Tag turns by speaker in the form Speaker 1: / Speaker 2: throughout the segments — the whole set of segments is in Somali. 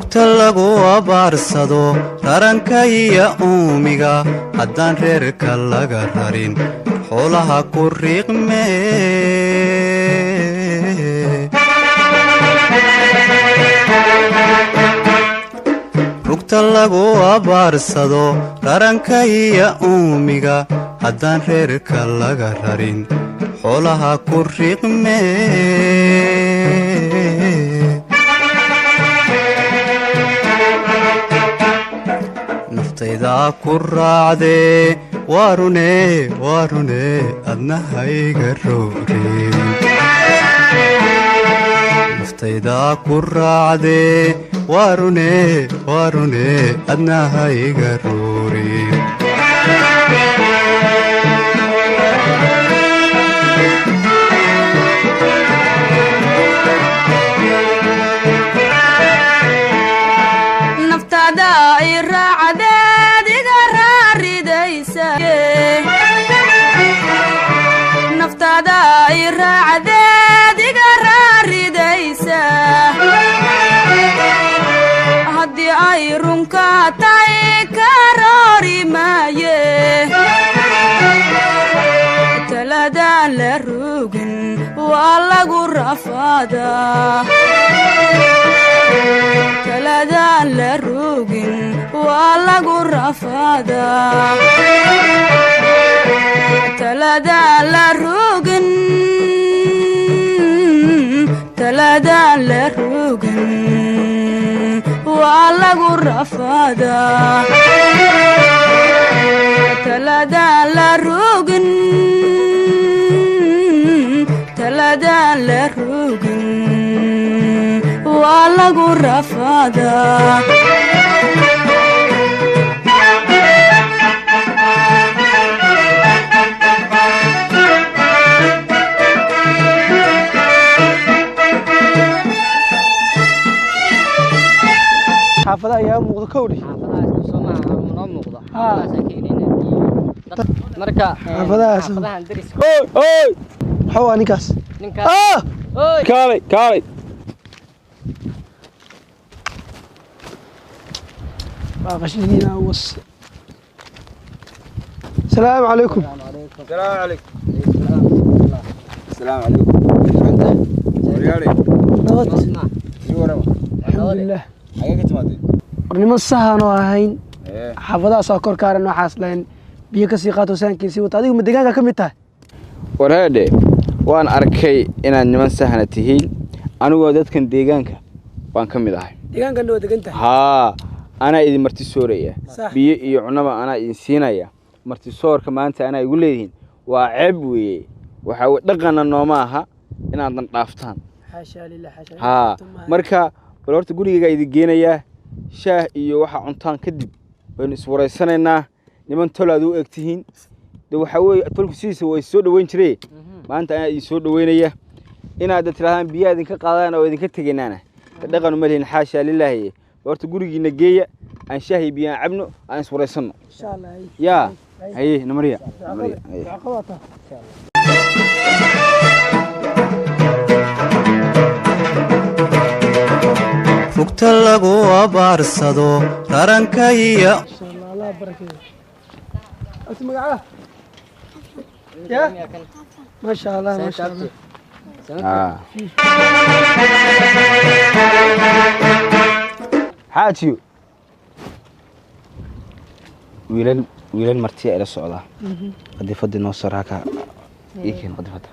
Speaker 1: rugta lagu abaarsado raranka iyo uumiga haddaan reerka laga rarin xoolaha ku riiqme rugta lagu abaarsado raranka iyo uumiga haddaan reerka laga rarin xoolaha ku riiqme naftaydaa ku raacdee waarune waarune adna hayga rooreen naftaydaa ku raacdee waarune waarune adna hayga rooreen
Speaker 2: naftada ay raacdeed iga raaridaysa naftada ay raacdeed iga raaridaysa haddii ay runka tahay ka roori maaye taladaan la rogin waa lagu rafaadaa taladaan la rogin waa lagu rafaadaa taladaan la rogin taladaan la rogin waa lagu rafaadaa taladaan la rogin taladaan la rogin waa lagu rafaadaa
Speaker 3: xaafada ayaa muuqda kowdhi
Speaker 4: xaafadahaas Soomaaliya noo muuqda xaafadahaas ka keenina marka xaafadahan dariska
Speaker 3: oy xawa ninkaas oy kaalay باقشينا وص السلام عليكم
Speaker 5: السلام عليكم السلام عليكم وريالي
Speaker 4: نوضنا
Speaker 3: الحمد لله
Speaker 5: حاجه تمادين
Speaker 3: ورنimo sahan oo ahayn xaafadaha soo kor kaaran waxaas leen biyo ka sii qaato saankiisi wata adigu deegaanka ka mid tahay
Speaker 5: wareede waan arkay inaad niman sahana tihiin anigu dadkan deegaanka waan ka mid ahay
Speaker 3: deegaanka noo degan tahay
Speaker 5: haa أنا إذا مرتي سورية بي يعنما أنا إنسانية مرتي سور كمان أنا يقول لي وعبوي وحاول دقنا النوماها إن عندنا طافتان
Speaker 3: حاشا لله حاشا
Speaker 5: ها مركا بلور تقول لي إذا جينا يا شاه يوحى عنتان كذب بين سورة سنة نمن تولدوا اكتهين دو حاول تلك سيس ويسود وين شري ما أنت يسود وين إياه إن هذا تراهم بيا ذيك قضانا وذيك تجينا دقنا ملين حاشا لله horta gurigiina geeya aan shaahi biyaan cabno aan iswareysano
Speaker 3: insha Allah
Speaker 5: yaa haye namariya
Speaker 1: rugta lagu abaarsado raranka iyo
Speaker 3: Allah barakeeyo ati magaca ya ma sha Allah
Speaker 5: حاتيو ويلن مرتيا إلى الصعدة قد يفضي نوصر هكا يمكن قد يفضي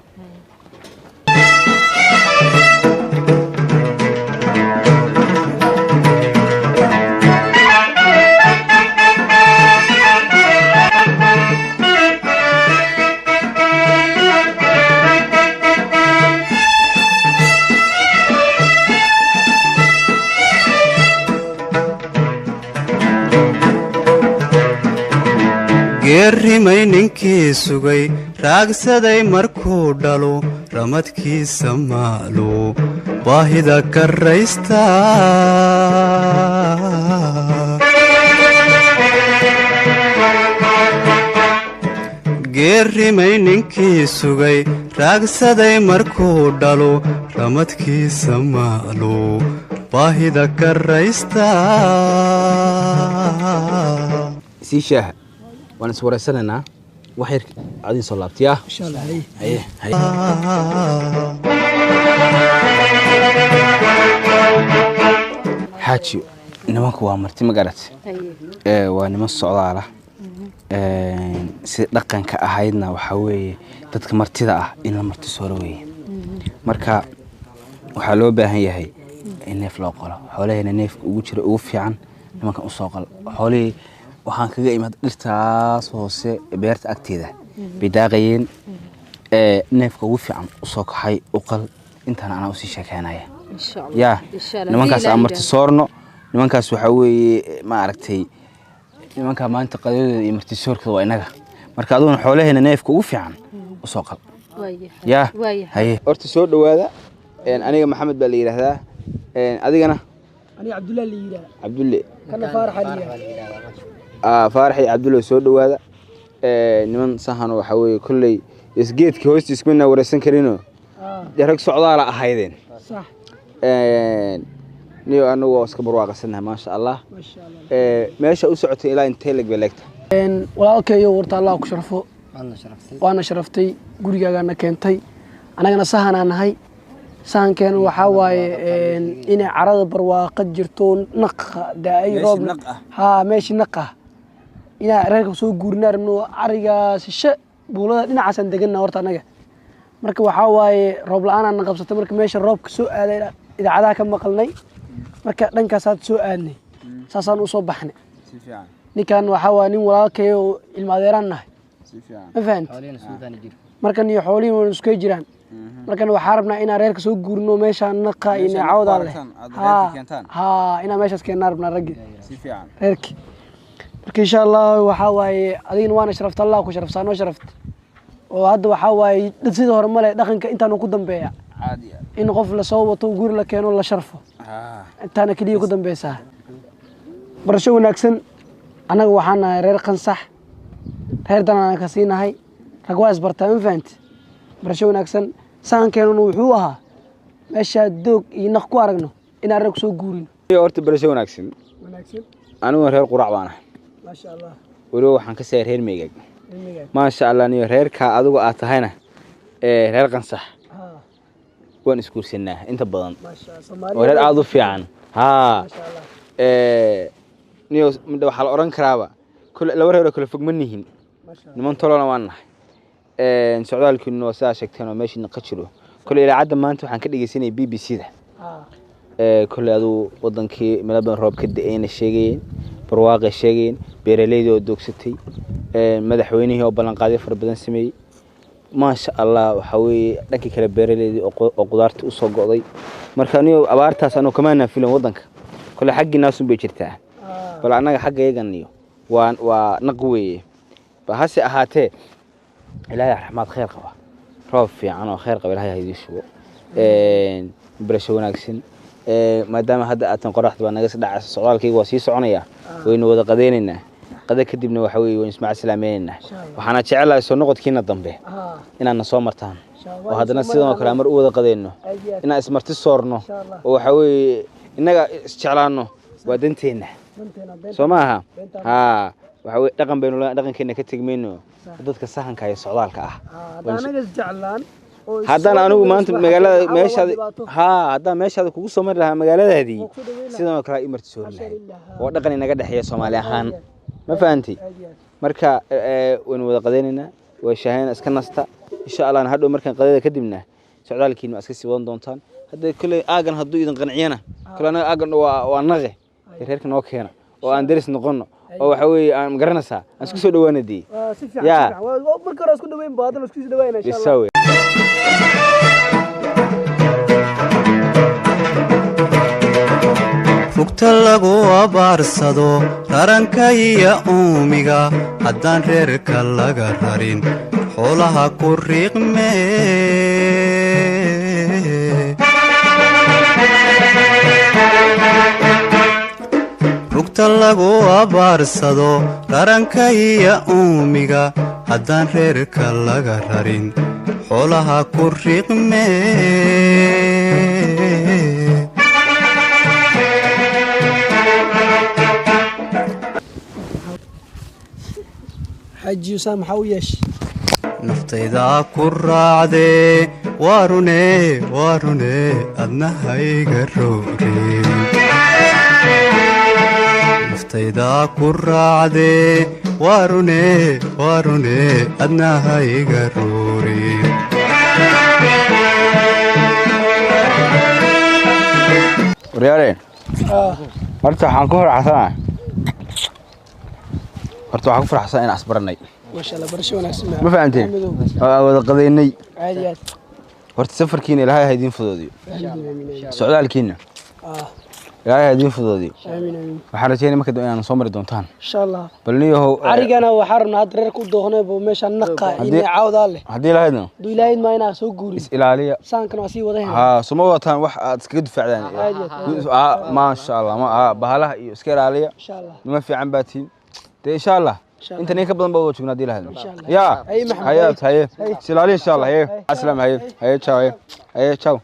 Speaker 1: geerrimay ninkii sugay raagsaday markuu dhalo ramadkiisa maalo baahida karaysta geerrimay ninkii sugay raagsaday markuu dhalo ramadkiisa maalo baahida karaysta
Speaker 5: sii shaaha waan is wareysanaynaa wax yar adin soo laabtiyaa
Speaker 3: insha Allah
Speaker 5: haye xaaji nimanku waa marti magarat waa niman socdaala si dhaqanka ahaydna waxa weeye dadka martida ah in la marti soo raweeyay marka waxa loo baahan yahay in neef loo qalo xoolaheena neefka ugu jira ugu fiican nimanka u soo qal xoolihii waxaan kaga imid dhirtaas hoose beerta agteeda bidaaqayeen neefka ugu fiican u soo kaxay u qal intaan ana u sii sheekeynaya yaa nimankaas aan marti soorno nimankaas waxa weeye ma aragtay nimanka maanta qadadooda iyo marti soorkooda waa inaga marka aduuna xoolaheena neefka ugu fiican u soo qal yaa haye horta soo dhawaada aniga maxamed baa la yiraahdaa adigana
Speaker 3: aniga Cabdulla la yiraahdaa
Speaker 5: Cabdulle
Speaker 3: kana Faarax la yiraahdaa
Speaker 5: Faarax Cabdulle soo dhawaada niman sahan waxa weeye kullay isgeedka hoostiisa kuma wareysan karino rag socdaala ahaydeen
Speaker 3: صح
Speaker 5: niyo anagu iska barwaaqasanahay ma sha Allah meesha u socotay ilaa intee lag belegta
Speaker 3: walaalkayo warta Allah ku sharfo waana sharaftay gurigaaga keentay anagana sahanaa nahay sahankeena waxa waaye in carada barwaaqo jirto naq daay roob ha meeshi naqa ina reerka soo guurnaa rabno arigaas buulada dhinacaas aan deganna horta anaga marka waxa waaye roob la'aan aan qabsatay marka meesha roobka soo aaday idaacadaha ka maqalnay marka dhankaas aad soo aadnay saasaan u soo baxnay si fiican ninkan waxa waa nin walaalkayo ilma adeeraan nahay si fiican ma fahant marka niyo xoolihiin way isku jiraan marka waxa rabnaa in reerka soo guurno meesha naqa in caawda leh ha ina meeshaas keenaa rabnaa rag si fiican reerki marka insha Allah waxa waaye adina waana sharafta Allah ku sharafsano sharafta oo hadda waxa waaye dad sidoo hore male dhaqanka intaan ku dambeeya caadi ah in qof la soo wato guur la keeno la sharfo intaan kaliya ku dambeeysa barasho wanaagsan anaga waxaan nahay reer qansax reer danana ka siinahay rag waa isbartaan faanti barasho wanaagsan saankeenu wuxuu ahaa meesha doog iyo naq ku aragno in aan rag soo guurin
Speaker 5: horta barasho wanaagsan anigu reer qurac baan ahay ma sha Allah waro waxaan ka saaray reer meegag ما شاء الله نيو ريركا أدوغو آتهاينا رير قنصح وان اسكور سناه انت بدن ما شاء الله ورير عادو فيعان ها ما شاء الله نيو مدى وحال أوران كرابا لو ريرو كل فوق منيهين نمان طولونا وانح سعودال كنو ساشكتين وماشي نقشلو كل إلى عدد ما انتو حان كده يسيني بي بي سي ده كل أدو ودنكي ملابن روب كده الشيغين barwaaqay sheegeen beeraleyda oo doogsatay madaxweynihii oo ballan qaaday farbadan sameeyay ma sha Allah waxa weeye dhankii kale beeraleyda oo qudaarta u soo go'day marka aniga abaartaas anu kamaana filan wadanka kale xaqi naas bay jirtaa bal anaga xaqeegan iyo waa naq weeye bahasi ahaatee ilaahay raxmad khayr qaba roob fiican oo khayr qaba ilaahay haydiyo shubo barasho wanaagsan maadaama hadda aatan qoraxda baa naga dhacaysa socdaalkayga waa sii soconaya waynu wada qadeynayna qada kadibna waxa weeye waan ismaac salaameynayna waxaana jecelahay soo noqodkiina dambe inaan soo martaan oo haddana sidoo kale mar u wada qadeyno inaan ismarti soorno oo waxa weeye inaga isjeclaano waa danteena Somaha ha waxa way dhaqan baynu dhaqankeena ka tagmayno dadka sahanka iyo socdaalka ah
Speaker 3: anaga jeclaan
Speaker 5: haddana anigu maanta magaalada meeshaada hadda meeshaada kugu soo mari lahaa magaaladaadii sidoo kale ay marti soo lahayd oo dhaqan inaga dhaxeeya Soomaali ahaan ma fahanti marka waynu wada qadeynayna way shaahayna iska nasta insha Allah hadhow markaan qadada kadibna socdaalkiina iska sii wadan doontaan hadda kale aagan haduu idin qanciyana kale anaga aagan waa naqe reerka noo keena oo aan daris noqono oo waxa weeye aan garanaysaa aan isku soo dhawaanadii
Speaker 3: ya marka hore isku dhaweyn baadana isku soo dhawaanaa insha Allah
Speaker 1: rugta lagu abaarsado raranka iyo uumiga haddaan reerka laga rarin xoolaha ku riiqme rugta lagu abaarsado raranka iyo uumiga haddaan reerka laga rarin xoolaha ku riiqme
Speaker 3: حاجي وسام حويش
Speaker 1: naftayda ku raacdee waarune adna hayga roogin naftayda ku raacdee waarune adna hayga roogin
Speaker 5: waryaareen horta waxaan ku faraxsanahay waxaan ku faraxsanahay in asbaranay
Speaker 3: ما شاء الله برشا وناس
Speaker 5: ما فهمتين wada qadaynay
Speaker 3: عاديات
Speaker 5: horta safarkiina ilaahay ha idin fududiyo socdaalkiina ilaahay ha idin fududiyo
Speaker 3: امين
Speaker 5: waxaan rajaynayaa marka inaan soo mari doontaan
Speaker 3: ان شاء الله
Speaker 5: balniyahow
Speaker 3: arigana waxaan rabnaa had reer ku dooqnay boo meesha naqa inay caawda leh
Speaker 5: haddii lahaydna
Speaker 3: duu ilaahay ma inaa soo guuri
Speaker 5: is ilaaliya
Speaker 3: saankan waa sii wadayna
Speaker 5: ها سما وطن wax aad iskaga difacdaan ما شاء الله ما bahalaha iyo iska ilaaliya
Speaker 3: ان شاء الله
Speaker 5: nima fiican baatiin de insha Allah inta nin ka badan baa joognaa hadii lahayd ya
Speaker 3: ay maxamed
Speaker 5: haye ilaaliya insha Allah haye aslam haye ciao